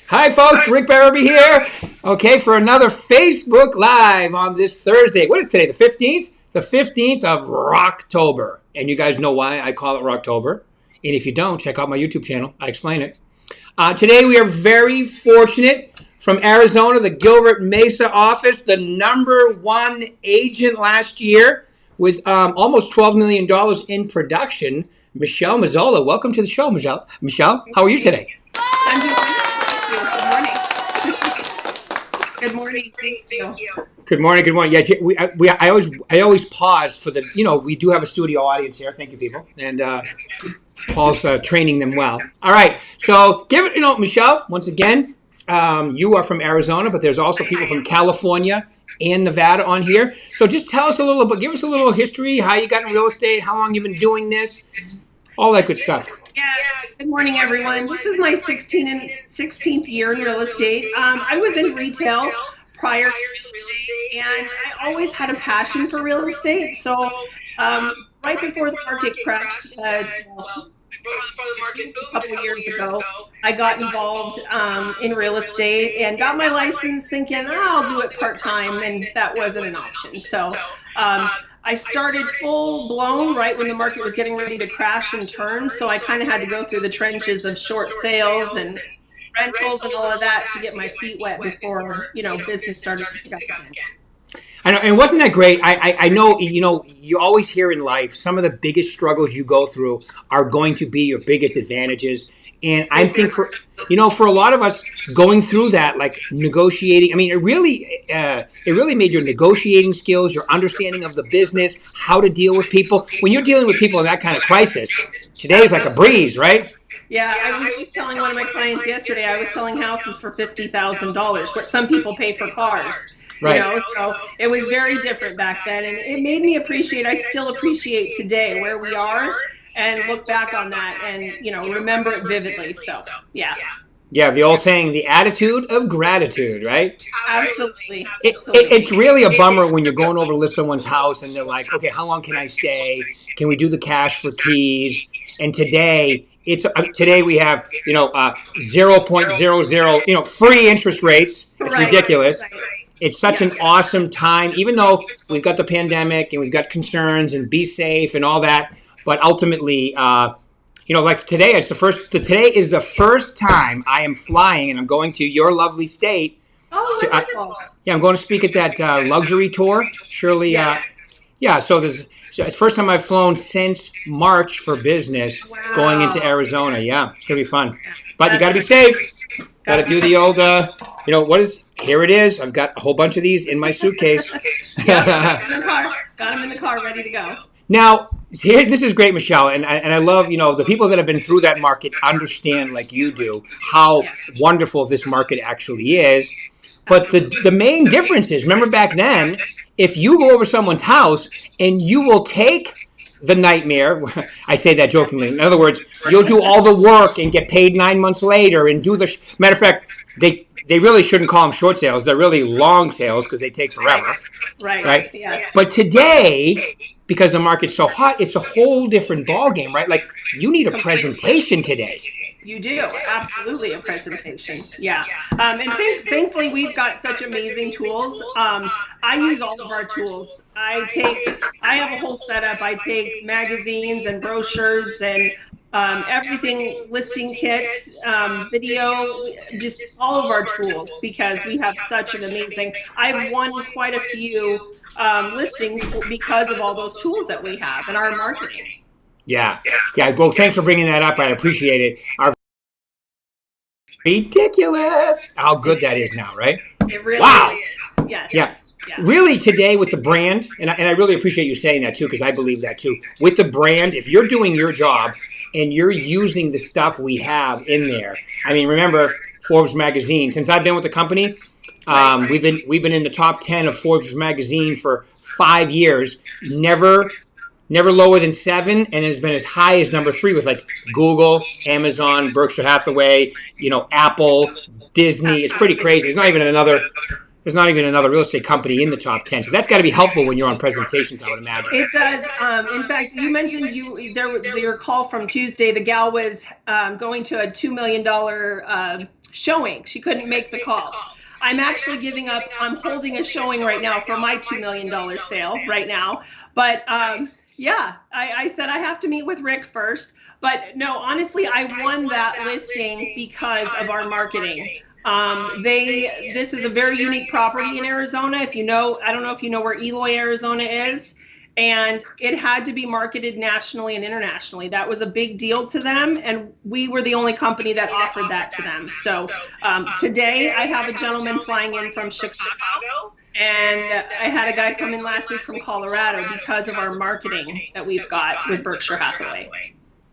Hi, folks. Rick Berube here. Okay, for another Facebook Live on this Thursday. What is today? The 15th? The 15th of Rocktober. And you guys know why I call it Rocktober. And if you don't, check out my YouTube channel. I explain it. Today, we are very fortunate from Arizona, the Gilbert Mesa office, the #1 agent last year with almost $12 million in production. Michelle Mazzola, welcome to the show, Michelle. Michelle, how are you today? I'm doing wonderful. Good morning. Thank you. Good morning. Good morning. Yes, I always pause for the. We do have a studio audience here. Thank you, people, and Paul's training them well. All right, so give it. Michelle, once again, you are from Arizona, but there's also people from California and Nevada on here. So just tell us a little bit. Give us a little history. How you got in real estate? How long you've been doing this? All that good stuff. Yeah. Good morning, everyone. This is my 16th year in real estate. I was in retail prior to real estate, and I always had a passion for real estate. So right before the market crashed, a couple of years ago, I got involved in real estate and got my license thinking, I'll do it part-time, and that wasn't an option. So I started full blown right when the market was getting ready to crash and turn. So I kind of had to go through the trenches of short sales and rentals and all of that to get my feet wet before, business started to pick up again. I know, and wasn't that great? I know, you always hear in life some of the biggest struggles you go through are going to be your biggest advantages. And I think for a lot of us going through that, like negotiating, I mean, it really made your negotiating skills, your understanding of the business, how to deal with people. When you're dealing with people in that kind of crisis, today is like a breeze, right? Yeah, I was just telling one of my clients yesterday, I was selling houses for $50,000, what some people pay for cars. Right. So it was very different back then, and it made me appreciate, I still appreciate today where we are and look back on that and, remember it vividly. So, yeah. Yeah, the old saying, the attitude of gratitude, right? Absolutely. It's really a bummer when you're going over to list someone's house and they're like, okay, how long can I stay? Can we do the cash for keys? And today we have 0.00 free interest rates. It's ridiculous. Right. It's such an awesome time, even though we've got the pandemic and we've got concerns and be safe and all that. But ultimately, like today, today is the first time I am flying and I'm going to your lovely state. Oh, wonderful. I'm going to speak at that luxury tour. Surely, so it's the first time I've flown since March for business. Wow. Going into Arizona. Yeah, it's going to be fun. But you got to be safe. Got to do the old, here it is. I've got a whole bunch of these in my suitcase. Got them in the car, ready to go. Now, this is great, Michelle, and I love, the people that have been through that market understand, like you do, how wonderful this market actually is. But the main difference is, remember back then, if you go over someone's house and you will take the nightmare, I say that jokingly, in other words, you'll do all the work and get paid 9 months later and do the, matter of fact, they really shouldn't call them short sales. They're really long sales because they take forever. Right. Yes. But today, because the market's so hot, it's a whole different ballgame, right? Like, you need a presentation today. You do. Absolutely a presentation. Yeah. And thankfully, we've got such amazing tools. I use all of our tools. I have a whole setup. I take magazines and brochures and everything, listing kits, video, just all of our tools, because we have such an amazing, I've won quite a few listings because of all those tools that we have in our marketing. Yeah. Well, thanks for bringing that up. I appreciate it. Ridiculous how good that is now, right? It really is. Yes. Yeah. Really, today with the brand, and I really appreciate you saying that too, because I believe that too. With the brand, if you're doing your job and you're using the stuff we have in there, I mean, remember Forbes magazine. Since I've been with the company, we've been in the top 10 of Forbes magazine for 5 years. Never lower than 7, and has been as high as number 3 with like Google, Amazon, Berkshire Hathaway, Apple, Disney. It's pretty crazy. There's not even another real estate company in the top 10. So that's got to be helpful when you're on presentations, I would imagine. It does. In fact, you mentioned there was your call from Tuesday. The gal was going to a $2 million showing. She couldn't make the call. I'm actually giving up. I'm holding a showing right now for my $2 million sale right now. But yeah, I said I have to meet with Rick first. But no, honestly, I won that listing because of our marketing. This is a very unique property in Arizona. If you know, I don't know if you know where Eloy, Arizona is. And it had to be marketed nationally and internationally. That was a big deal to them, and we were the only company that offered that to them. So today I have a gentleman flying in from Chicago, and I had a guy come in last week from Colorado because of our marketing that we've got with Berkshire Hathaway.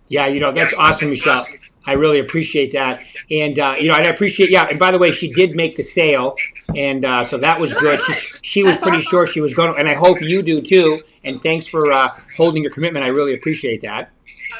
Yeah, that's awesome, Michelle. I really appreciate that. And, and I appreciate, and by the way, she did make the sale. And so that was good. She was pretty sure she was going to, and I hope you do too. And thanks for holding your commitment. I really appreciate that.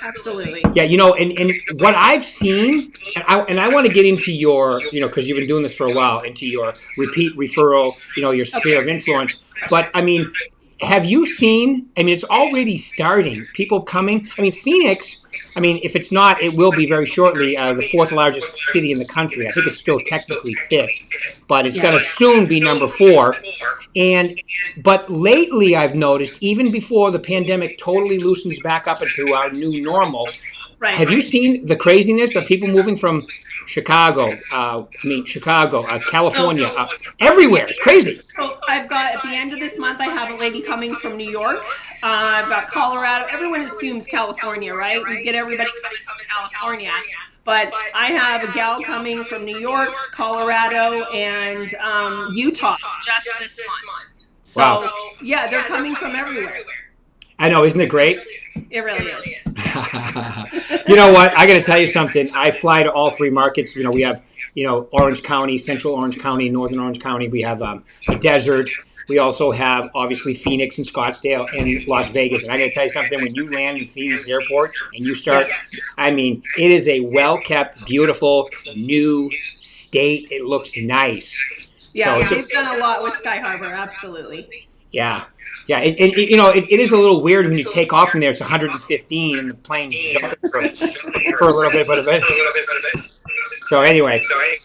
Absolutely. Yeah, and what I've seen, and I want to get into your, because you've been doing this for a while, into your repeat referral, your sphere of influence. But I mean, have you seen, it's already starting, people coming. Phoenix, if it's not, it will be very shortly the fourth largest city in the country. I think it's still technically fifth, but it's going to soon be number 4. But lately I've noticed, even before the pandemic totally loosens back up into our new normal, have you seen the craziness of people moving from Chicago, California, everywhere? It's crazy. So I've got, at the end of this month, I have a lady coming from New York. I've got Colorado. Everyone assumes California, right? We get everybody coming from California. But I have a gal coming from New York, Colorado, and Utah just this month. So, wow. Yeah, they're coming from everywhere. I know, isn't it great? It really is. You know what? I got to tell you something. I fly to all 3 markets. We have, Orange County, Central Orange County, Northern Orange County. We have the desert. We also have, obviously, Phoenix and Scottsdale and Las Vegas. And I got to tell you something. When you land in Phoenix Airport and you start, it is a well-kept, beautiful, new state. It looks nice. Yeah, so we've done a lot with Sky Harbor. Absolutely. Yeah. Yeah, it is a little weird when you take off from there. It's 115 and the plane's jumping for a little bit, but a bit. So anyway,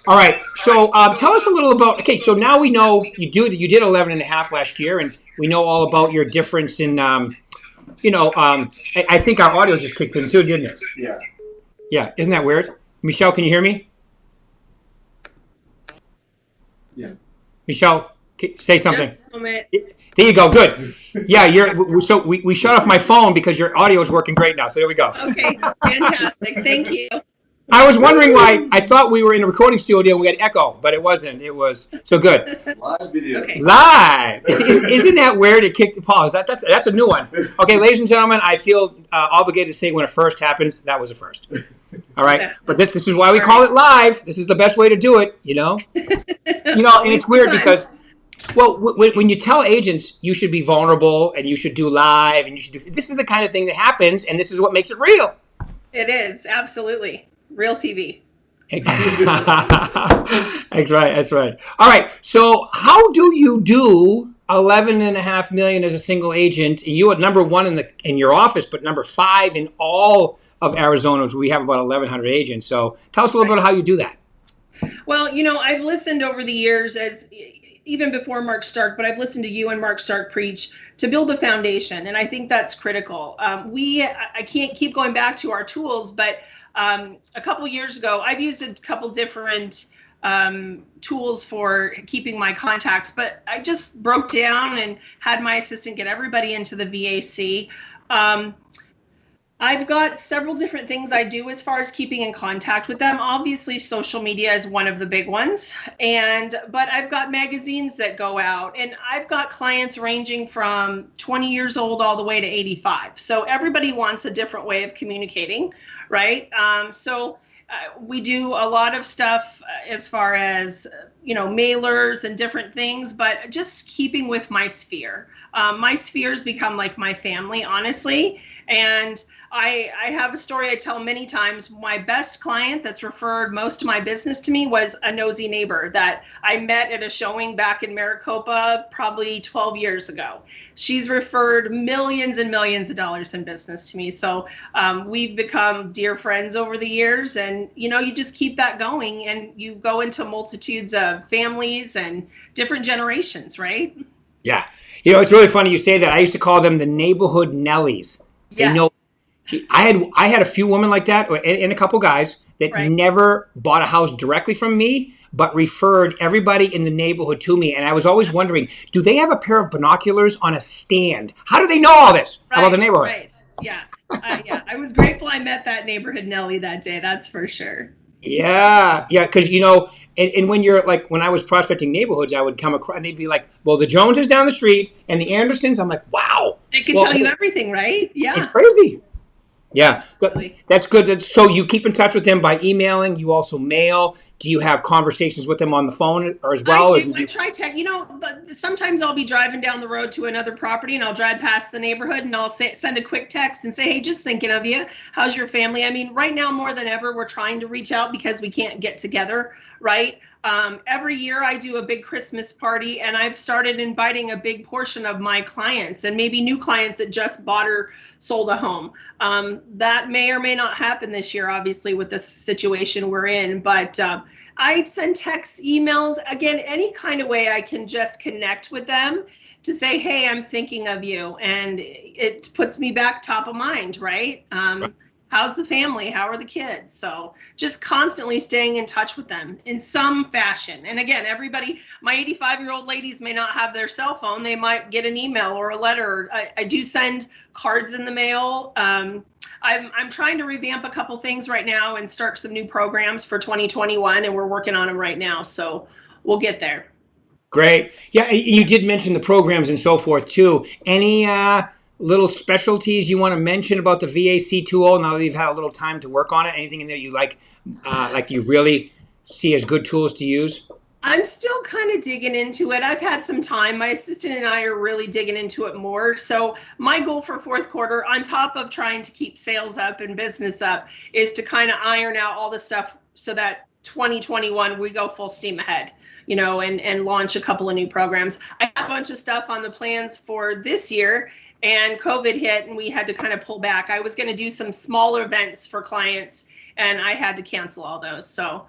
all right. So tell us a little about. Okay, so now we know you did 11.5 last year, and we know all about your difference in. I think our audio just kicked in too, didn't it? Yeah. Yeah, isn't that weird? Michelle, can you hear me? Yeah. Michelle, say something. Just a moment. There you go. Good. Yeah, so we shut off my phone because your audio is working great now. So there we go. Okay, fantastic. Thank you. I was wondering why. I thought we were in a recording studio and we had echo, but it wasn't. It was so good. Live video. Okay. Live. Isn't that weird? It kicked the pause. That's a new one. Okay, ladies and gentlemen, I feel obligated to say when a first happens, that was a first. All right, but this is why we call it live. This is the best way to do it. And it's weird because. Well, when you tell agents you should be vulnerable and you should do live and you should do, this is the kind of thing that happens, and this is what makes it real. It is, absolutely. Real TV. That's right. All right, so how do you do 11.5 million as a single agent? You are number 1 in your office, but number 5 in all of Arizona. We have about 1,100 agents. So tell us a little bit how you do that. Well, I've listened over the years even before Mark Stark, but I've listened to you and Mark Stark preach to build a foundation. And I think that's critical. I can't keep going back to our tools, but a couple years ago, I've used a couple different tools for keeping my contacts, but I just broke down and had my assistant get everybody into the VAC. I've got several different things I do as far as keeping in contact with them. Obviously, social media is one of the big ones. But I've got magazines that go out, and I've got clients ranging from 20 years old all the way to 85. So everybody wants a different way of communicating, right? We do a lot of stuff as far as, mailers and different things, but just keeping with my sphere. My sphere's become like my family, honestly. And I have a story I tell many times. My best client that's referred most of my business to me was a nosy neighbor that I met at a showing back in Maricopa probably 12 years ago. She's referred millions and millions of dollars in business to me. So we've become dear friends over the years, and you just keep that going, and you go into multitudes of families and different generations, right? Yeah. It's really funny you say that. I used to call them the neighborhood Nellies. They Yes. know. I had a few women like that, and a couple guys that Right. never bought a house directly from me, but referred everybody in the neighborhood to me. And I was always wondering, do they have a pair of binoculars on a stand? How do they know all this about the neighborhood? Right. Yeah. Yeah. I was grateful I met that neighborhood Nellie that day. That's for sure. Yeah, because and when you're like, when I was prospecting neighborhoods, I would come across and they'd be like, well, the Joneses down the street and the Andersons. I'm like, wow, It can well, tell you everything, right? Yeah. it's crazy. Yeah, Absolutely. that's good. So you keep in touch with them by emailing. You also mail. Do you have conversations with them on the phone or as well? I do. I try to, but sometimes I'll be driving down the road to another property and I'll drive past the neighborhood and I'll send a quick text and say, hey, just thinking of you. How's your family? I mean, right now more than ever, we're trying to reach out because we can't get together, right? Every year I do a big Christmas party, and I've started inviting a big portion of my clients and maybe new clients that just bought or sold a home. That may or may not happen this year, obviously, with the situation we're in. But I send texts, emails, again, any kind of way I can just connect with them to say, hey, I'm thinking of you. And it puts me back top of mind, right? How's the family? How are the kids? So just constantly staying in touch with them in some fashion. And again, everybody, my 85-year-old ladies may not have their cell phone. They might get an email or a letter. I do send cards in the mail. I'm trying to revamp a couple things right now and start some new programs for 2021, and we're working on them right now. So we'll get there. Great. Yeah, you did mention the programs and so forth too. Any little specialties you want to mention about the VAC tool now that you've had a little time to work on it? Anything in there you like you really see as good tools to use? I'm still kind of digging into it. I've had some time. My assistant and I are really digging into it more. So my goal for fourth quarter, on top of trying to keep sales up and business up, is to kind of iron out all the stuff so that 2021 we go full steam ahead, and launch a couple of new programs. I have a bunch of stuff on the plans for this year, and COVID hit and we had to kind of pull back. I was going to do some smaller events for clients and I had to cancel all those. So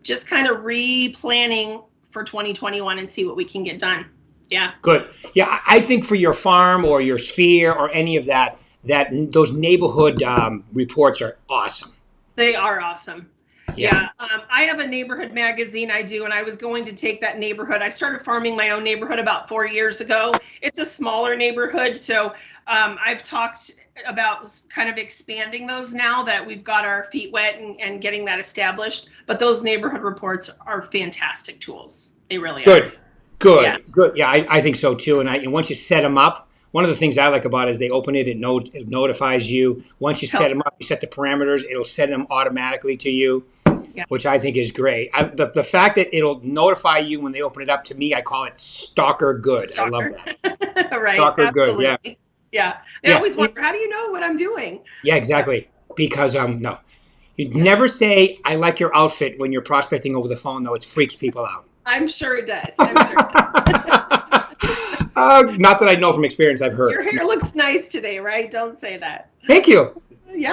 just kind of replanning for 2021 and see what we can get done. Yeah. Good. Yeah, I think for your farm or your sphere or any of that those neighborhood reports are awesome. They are awesome. Yeah. I have a neighborhood magazine I do, and I was going to take that neighborhood. I started farming my own neighborhood about 4 years ago. It's a smaller neighborhood, so I've talked about kind of expanding those now that we've got our feet wet and getting that established. But those neighborhood reports are fantastic tools. They really are. Good. Yeah, I think so too. And once you set them up, one of the things I like about it is they open it, it notifies you. Once you set them up, you set the parameters, it'll send them automatically to you. Yeah. Which I think is great. The fact that it'll notify you when they open it up, to me, I call it stalker good. Stalker. I love that. Right. Stalker Absolutely. good. Yeah. They always wonder, how do you know what I'm doing? Yeah, exactly. Because no, you never say I like your outfit when you're prospecting over the phone, though. It freaks people out. I'm sure it does. Not that I know from experience. I've heard. Your hair looks nice today, right? Don't say that. Thank you. Yeah.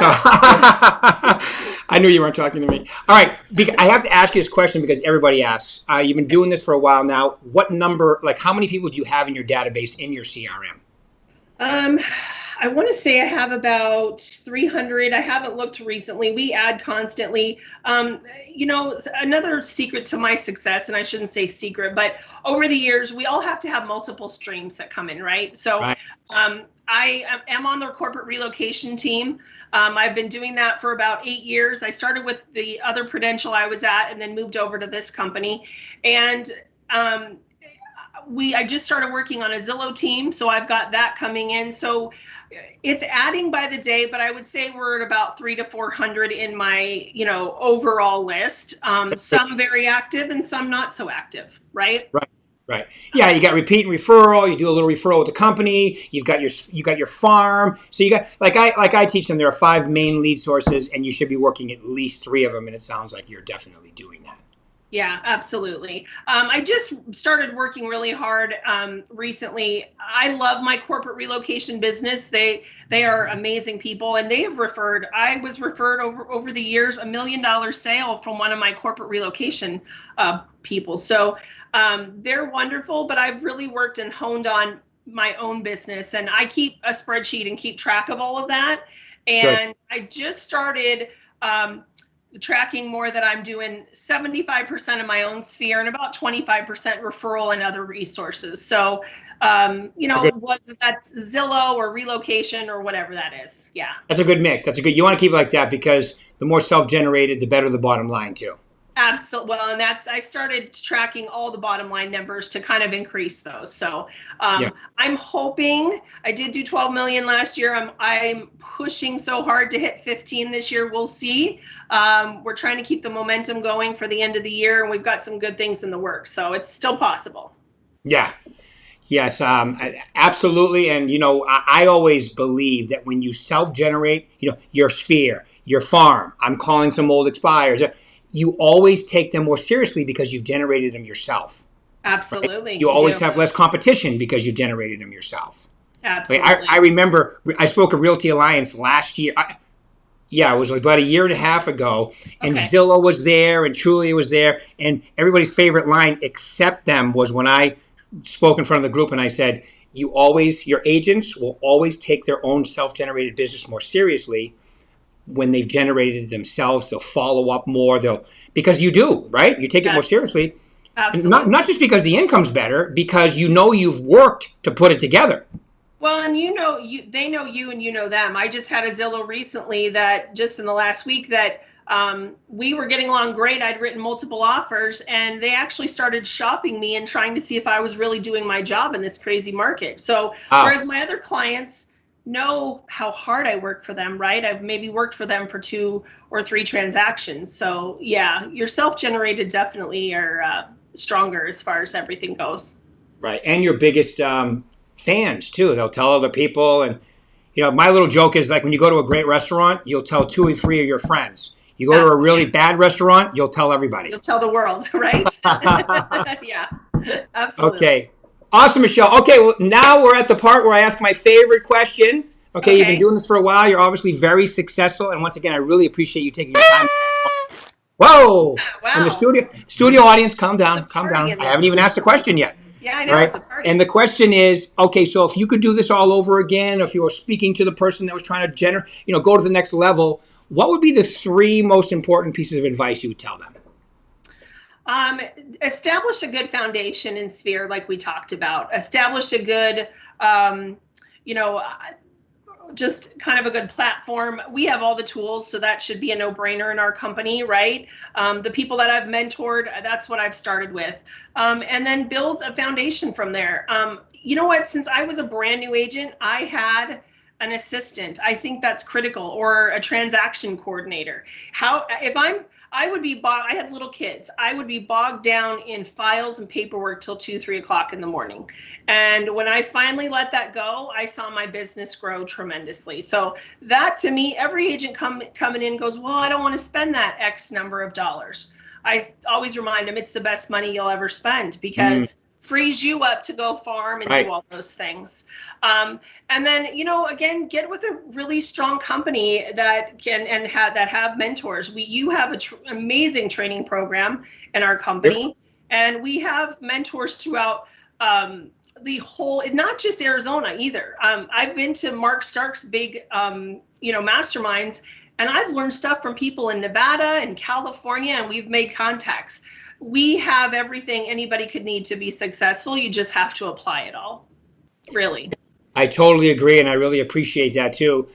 I knew you weren't talking to me. All right. I have to ask you this question because everybody asks. You've been doing this for a while now. What number, how many people do you have in your database in your CRM? I want to say I have about 300. I haven't looked recently. We add constantly. Another secret to my success, and I shouldn't say secret, but over the years, we all have to have multiple streams that come in, right? So right. I am on their corporate relocation team. I've been doing that for about 8 years. I started with the other Prudential I was at and then moved over to this company. And I just started working on a Zillow team, so I've got that coming in. So it's adding by the day, but I would say we're at about 300 to 400 in my, overall list. Some very active and some not so active, right? Right. Yeah, you got repeat and referral. You do a little referral with the company. You got your farm. So you got like I teach them. There are 5 main lead sources, and you should be working at least 3 of them. And it sounds like you're definitely doing that. Yeah, absolutely. I just started working really hard recently. I love my corporate relocation business. They are amazing people, and they have referred. I was referred over the years $1 million sale from one of my corporate relocation people. So they're wonderful. But I've really worked and honed on my own business, and I keep a spreadsheet and keep track of all of that. And good. I just started. Tracking more that I'm doing 75% of my own sphere and about 25% referral and other resources. So, whether that's Zillow or relocation or whatever that is. Yeah. That's a good mix. You want to keep it like that because the more self-generated, the better the bottom line too. Absolutely. Well, and I started tracking all the bottom line numbers to kind of increase those. So I'm hoping. I did do 12 million last year. I'm pushing so hard to hit 15 this year. We'll see. We're trying to keep the momentum going for the end of the year, and we've got some good things in the works. So it's still possible. Yeah. Yes, absolutely. And, I always believe that when you self-generate, your sphere, your farm, I'm calling some old expires, you always take them more seriously because you've generated them yourself. Absolutely. Right? You always have less competition because you've generated them yourself. Absolutely. I remember I spoke at Realty Alliance last year. It was about 1.5 years ago, and Zillow was there, and Trulia was there, and everybody's favorite line except them was when I spoke in front of the group and I said, your agents will always take their own self-generated business more seriously. When they've generated it themselves, they'll follow up more. Because you do, right? You take it more seriously. Absolutely. Not just because the income's better, because you've worked to put it together. Well, and they know you and you know them. I just had a Zillow recently that just in the last week that we were getting along great. I'd written multiple offers, and they actually started shopping me and trying to see if I was really doing my job in this crazy market. So whereas my other clients know how hard I work for them, right? I've maybe worked for them for 2 or 3 transactions. So yeah, your self-generated definitely are stronger as far as everything goes. Right, and your biggest fans too. They'll tell other people, and my little joke is like when you go to a great restaurant, you'll tell 2 or 3 of your friends. You go to a really bad restaurant, you'll tell everybody. You'll tell the world, right? Yeah, absolutely. Okay. Awesome, Michelle. Okay, well, now we're at the part where I ask my favorite question. Okay, you've been doing this for a while. You're obviously very successful. And once again, I really appreciate you taking your time. Whoa! Wow. And the studio audience, calm down. I haven't even asked a question yet. Yeah, I know. Right? It's a party. And the question is, okay, so if you could do this all over again, if you were speaking to the person that was trying to go to the next level, what would be the 3 most important pieces of advice you would tell them? Establish a good foundation in sphere, like we talked about. Establish a good, just kind of a good platform. We have all the tools, so that should be a no-brainer in our company, right? The people that I've mentored, that's what I've started with. And then build a foundation from there. You know what? Since I was a brand new agent, I had an assistant. I think that's critical, or a transaction coordinator. I have little kids. I would be bogged down in files and paperwork till 2, 3 o'clock in the morning. And when I finally let that go, I saw my business grow tremendously. So that, to me, every agent coming in goes, well, I don't want to spend that X number of dollars. I always remind them it's the best money you'll ever spend, because frees you up to go farm and do all those things. And then, again, get with a really strong company that have mentors. You have an amazing training program in our company, and we have mentors throughout the whole, not just Arizona either. I've been to Mark Stark's big, masterminds, and I've learned stuff from people in Nevada and California, and we've made contacts. We have everything anybody could need to be successful. You just have to apply it all, really. I totally agree, and I really appreciate that too.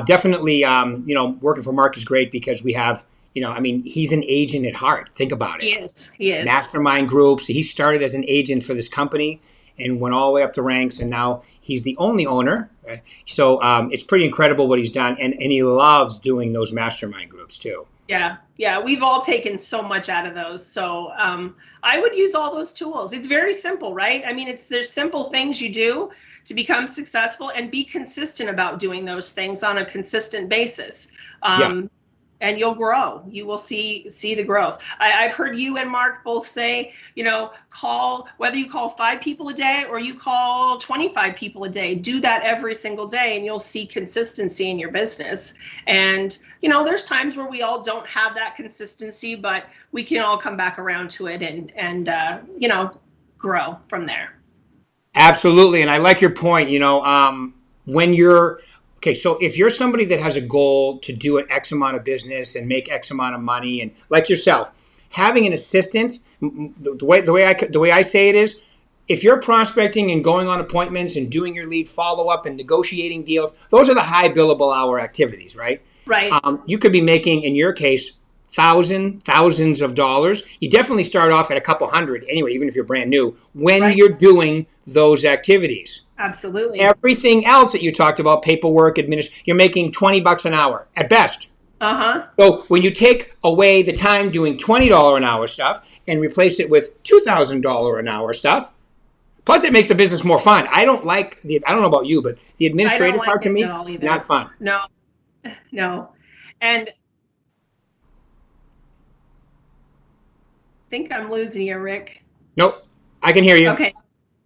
Definitely, working for Mark is great because we have, he's an agent at heart. Think about it. He is. Mastermind groups. He started as an agent for this company and went all the way up the ranks, and now he's the only owner. Right? So it's pretty incredible what he's done, and he loves doing those mastermind groups too. Yeah, we've all taken so much out of those. So I would use all those tools. It's very simple, right? I mean, there's simple things you do to become successful, and be consistent about doing those things on a consistent basis. And you'll grow. You will see the growth. I've heard you and Mark both say, whether you call 5 people a day or you call 25 people a day, do that every single day, and you'll see consistency in your business. And, there's times where we all don't have that consistency, but we can all come back around to it and grow from there. Absolutely. And I like your point, when you're, okay, so if you're somebody that has a goal to do an X amount of business and make X amount of money, and like yourself, having an assistant, the way I say it is, if you're prospecting and going on appointments and doing your lead follow-up and negotiating deals, those are the high billable hour activities, right? Right. You could be making, in your case, thousands of dollars. You definitely start off at a couple hundred anyway, even if you're brand new, when you're doing those activities. Absolutely. Everything else that you talked about, paperwork, you're making $20 an hour at best. So when you take away the time doing $20 an hour stuff and replace it with $2,000 an hour stuff, plus it makes the business more fun. I don't know about you, but the administrative part to me, not fun. No. And I think I'm losing you, Rick. Nope. I can hear you. Okay.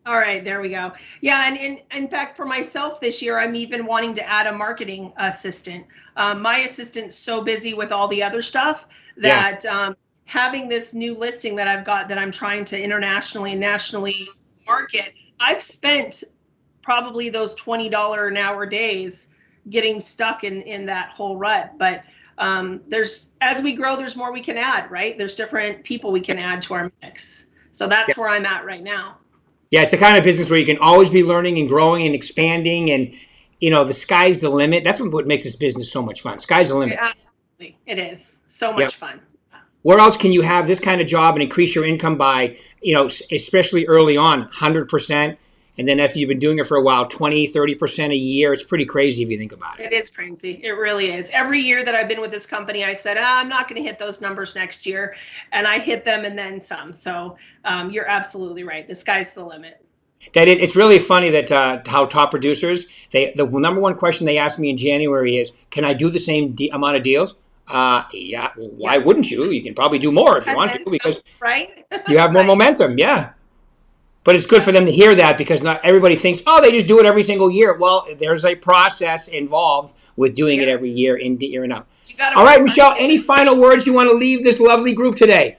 All right, there we go. Yeah, and in fact, for myself this year, I'm even wanting to add a marketing assistant. My assistant's so busy with all the other stuff that having this new listing that I've got that I'm trying to internationally and nationally market, I've spent probably those $20 an hour days getting stuck in that whole rut. But as we grow, there's more we can add, right? There's different people we can add to our mix. So that's where I'm at right now. Yeah, it's the kind of business where you can always be learning and growing and expanding, and the sky's the limit. That's what makes this business so much fun. Sky's the limit. Absolutely. It is so much fun. Where else can you have this kind of job and increase your income by, especially early on, 100%? And then after you've been doing it for a while, 20, 30% a year. It's pretty crazy if you think about it. It is crazy. It really is. Every year that I've been with this company, I said, I'm not going to hit those numbers next year. And I hit them and then some. So you're absolutely right. The sky's the limit. It's really funny that how top producers, the number one question they asked me in January is, can I do the same amount of deals? Yeah. Why wouldn't you? You can probably do more if you want to, because you have more momentum. Yeah. But it's good for them to hear that, because not everybody thinks, they just do it every single year. Well, there's a process involved with doing it every year, in and out. All right, Michelle, any final words you want to leave this lovely group today?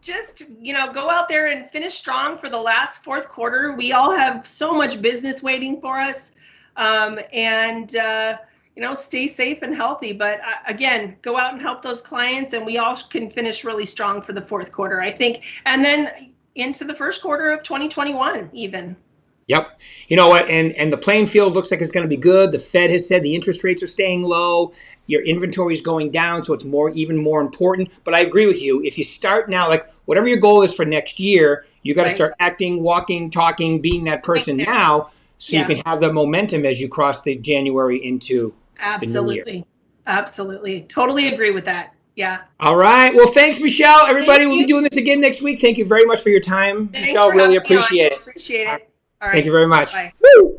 Just, go out there and finish strong for the last fourth quarter. We all have so much business waiting for us. Stay safe and healthy. But again, go out and help those clients, and we all can finish really strong for the fourth quarter, I think. And then into the first quarter of 2021 even. Yep. You know what? And the playing field looks like it's going to be good. The Fed has said the interest rates are staying low. Your inventory is going down, so it's even more important. But I agree with you. If you start now, like whatever your goal is for next year, you got to start acting, walking, talking, being that person now, so you can have the momentum as you cross the January into the new year. Absolutely. Totally agree with that. Yeah. All right. Well, thanks, Michelle. Everybody, we'll be doing this again next week. Thank you very much for your time. Thanks, Michelle, really appreciate it. Appreciate it. All right. Thank you very much. Bye. Woo!